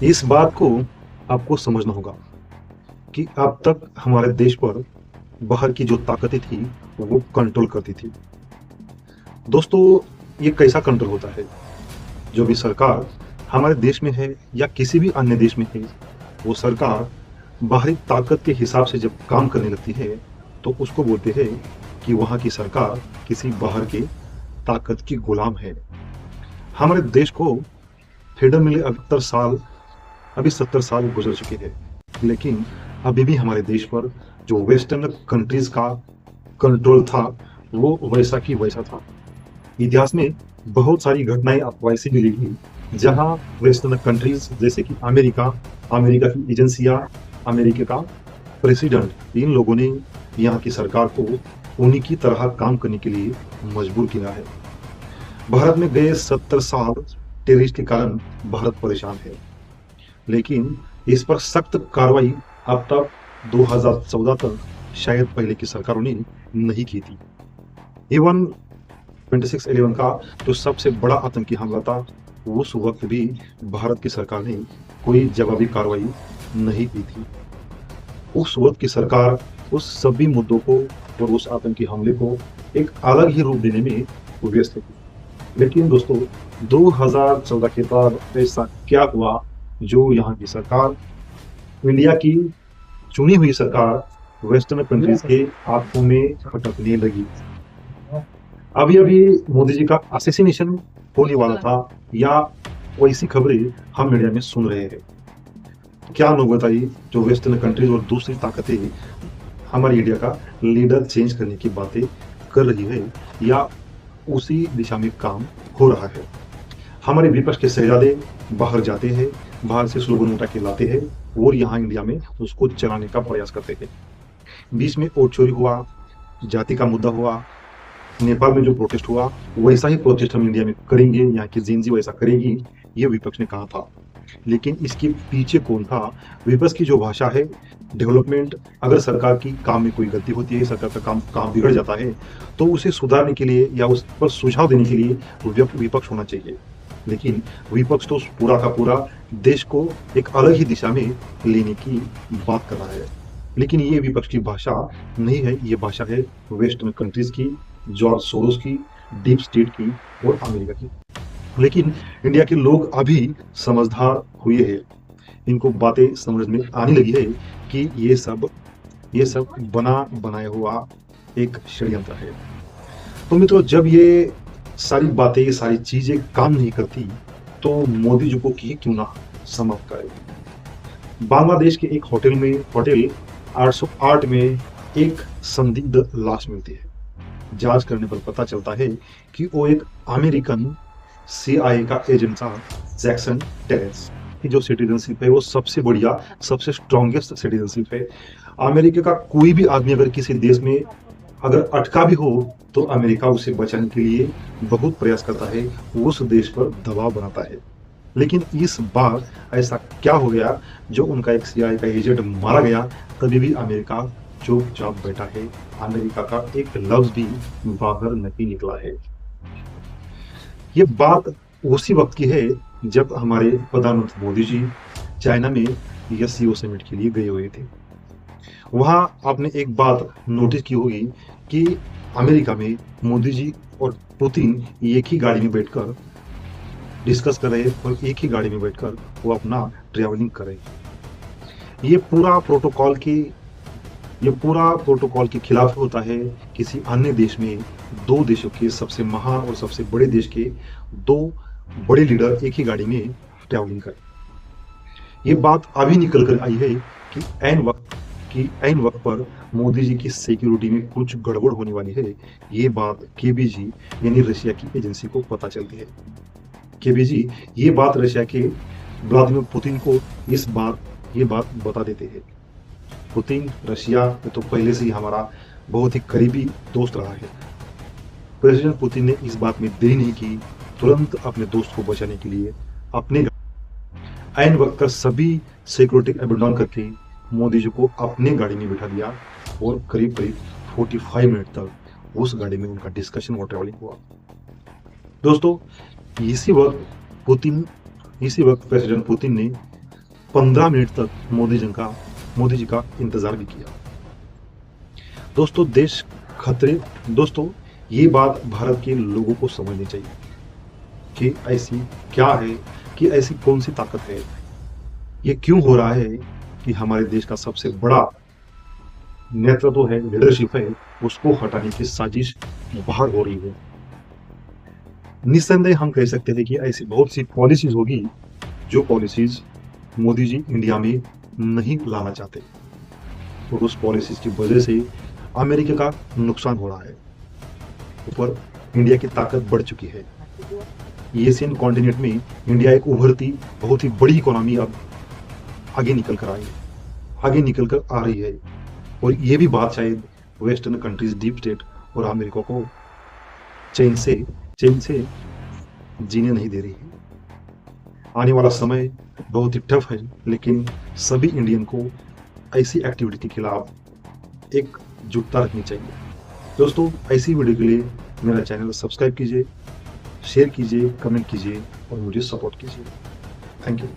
इस बात को आपको समझना होगा कि अब तक हमारे देश पर बाहर की जो ताकतें थी, वो कंट्रोल करती थी। दोस्तों, ये कैसा कंट्रोल होता है? जो भी सरकार हमारे देश में है या किसी भी अन्य देश में है, वो सरकार बाहरी ताकत के हिसाब से जब काम करने लगती है, तो उसको बोलते हैं कि वहाँ की सरकार किसी बाहर की ताकत की गुलाम है। हमारे देश को फ्रीडम मिले 78 साल, अभी 70 साल गुजर चुके हैं, लेकिन अभी भी हमारे देश पर जो वेस्टर्न कंट्रीज का कंट्रोल था, वो वैसा की वैसा था। इतिहास में बहुत सारी घटनाएं आपको ऐसी मिलेगी जहां वेस्टर्न कंट्रीज जैसे कि अमेरिका, अमेरिका की एजेंसियां, अमेरिका का प्रेसिडेंट, इन लोगों ने यहाँ की सरकार को उन्हीं की तरह काम करने के लिए मजबूर किया है। भारत में गए 70 साल टेररिस्ट के कारण भारत परेशान है, लेकिन इस पर सख्त कार्रवाई अब तक 2014 तक शायद पहले की सरकारों ने नहीं की थी। इवन 26/11 का जो सबसे बड़ा आतंकी हमला था, उस वक्त भी भारत की सरकार ने कोई जवाबी कार्रवाई नहीं की थी। उस वक्त की सरकार उस सभी मुद्दों को और उस आतंकी हमले को एक अलग ही रूप देने में व्यस्त थी। लेकिन दोस्तों, 2014 के बाद ऐसा क्या हुआ जो यहाँ की सरकार, इंडिया की चुनी हुई सरकार वेस्टर्न कंट्रीज के हाथों में खटकने लगी? अभी अभी मोदी जी का असैसिनेशन होने वाला था, या वैसी खबरें हम मीडिया में सुन रहे हैं। क्या लोग बताइए, जो वेस्टर्न कंट्रीज और दूसरी ताकतें हमारी इंडिया का लीडर चेंज करने की बातें कर रही है, या उसी दिशा में काम हो रहा है? हमारे विपक्ष के शहजादे बाहर जाते हैं, बाहर से स्लोगन उठा के लाते हैं और यहाँ इंडिया में उसको चलाने का प्रयास करते हैं। बीच में वोट चोरी हुआ, जाति का मुद्दा हुआ, नेपाल में जो प्रोटेस्ट हुआ, वैसा ही प्रोटेस्ट हम इंडिया में करेंगे, यहाँ की जेन-ज़ी वैसा करेगी, ये विपक्ष ने कहा था। लेकिन इसके पीछे कौन था? विपक्ष की जो भाषा है, डेवलपमेंट, अगर सरकार की काम में कोई गलती होती है, सरकार का काम बिगड़ जाता है, तो उसे सुधारने के लिए या उस पर सुझाव देने के लिए विपक्ष होना चाहिए। लेकिन विपक्ष तो पूरा का पूरा देश को एक अलग ही दिशा में लेने की बात कर रहा है। लेकिन ये विपक्ष की भाषा नहीं है, ये भाषा है वेस्टर्न कंट्रीज की, जॉर्ज सोरोस की, डीप स्टेट की और अमेरिका की। लेकिन इंडिया के लोग अभी समझदार हुए हैं, इनको बातें समझ में आने लगी है कि ये सब बना बनाया हुआ एक षड्यंत्र है। तो मित्रों, जब ये सारी बातें, ये सारी चीजें काम नहीं करती, तो मोदी जी को क्यों ना समाप्त करें। बांग्लादेश के एक होटल 808 में एक संदिग्ध लाश मिलती है। जांच करने पर पता चलता है कि वो एक अमेरिकन CIA का एजेंट था, जैक्सन टेरेंस की जो सिटीजनशिप है वो सबसे बढ़िया, सबसे स्ट्रॉन्गेस्ट सिटीजनशिप है। अमेरिका का कोई भी आदमी अगर किसी देश में अगर अटका भी हो, तो अमेरिका उसे बचाने के लिए बहुत प्रयास करता है, उस देश पर दबाव बनाता है। लेकिन इस बार ऐसा क्या हो गया, जो उनका एक CIA का एजेंट मारा गया, तभी भी अमेरिका चुपचाप बैठा है। अमेरिका का एक लफ्ज भी बाहर नहीं निकला है। ये बात उसी वक्त की है जब हमारे प्रधानमंत्री मोदी जी चाइना में SCO समिट के लिए गए हुए थे। वहां आपने एक बात नोटिस की होगी कि अमेरिका में मोदी जी और पुतिन एक ही गाड़ी में बैठकर डिस्कस कर रहे और एक ही गाड़ी में बैठकर वो अपना ट्रैवलिंग कर रहे। ये पूरा प्रोटोकॉल की ये पूरा प्रोटोकॉल के खिलाफ होता है। किसी अन्य देश में दो देशों के सबसे महान और सबसे बड़े देश के दो बड़े लीडर एक ही गाड़ी में ट्रैवलिंग करें। ये बात अभी निकल कर आई है कि ऐन वक्त पर मोदी जी की सिक्योरिटी में कुछ गड़बड़ होने वाली है। ये बात KBG यानी रशिया की एजेंसी को पता चलती है। KBG ये बात रशिया के व्लादिमीर पुतिन को ये बात बता देते हैं। पुतिन रशिया में तो पहले से ही हमारा बहुत ही करीबी दोस्त रहा है। प्रेसिडेंट पुतिन ने इस बात में देरी नहीं की, तुरंत अपने दोस्त को बचाने के लिए अपने ऐन वक्त का सभी सिक्योरिटी अबेंडन करके मोदी जी को अपने गाड़ी में बिठा दिया और करीब 45 मिनट तक उस गाड़ी में उनका डिस्कशन और ट्रैवलिंग हुआ। दोस्तों, इसी वक्त प्रेसिडेंट पुतिन ने 15 मिनट तक मोदी जी का इंतजार भी किया। दोस्तों देश खतरे दोस्तों ये बात भारत के लोगों को समझनी चाहिए कि ऐसी क्या है, कि ऐसी कौन सी ताकत है, ये क्यों हो रहा है कि हमारे देश का सबसे बड़ा नेतृत्व है, लीडरशिप है, उसको हटाने की साजिश बाहर हो रही है। निस्संदेह हम कह सकते हैं कि ऐसी बहुत सी पॉलिसीज होगी जो पॉलिसीज मोदी जी इंडिया में नहीं लाना चाहते, और उस पॉलिसीज की वजह से अमेरिका का नुकसान हो रहा है। ऊपर इंडिया की ताकत बढ़ चुकी है। एशियन कॉन्टिनेंट में इंडिया एक उभरती बहुत ही बड़ी इकोनॉमी अब आगे निकल कर आई है, आगे निकल कर आ रही है, और ये भी बात शायद वेस्टर्न कंट्रीज, डीप स्टेट और अमेरिका को चैन से जीने नहीं दे रही है। आने वाला समय बहुत ही टफ है, लेकिन सभी इंडियन को ऐसी एक्टिविटी के खिलाफ एकजुटता रखनी चाहिए। दोस्तों ऐसी वीडियो के लिए मेरा चैनल सब्सक्राइब कीजिए, शेयर कीजिए, कमेंट कीजिए और मुझे सपोर्ट कीजिए। Thank you.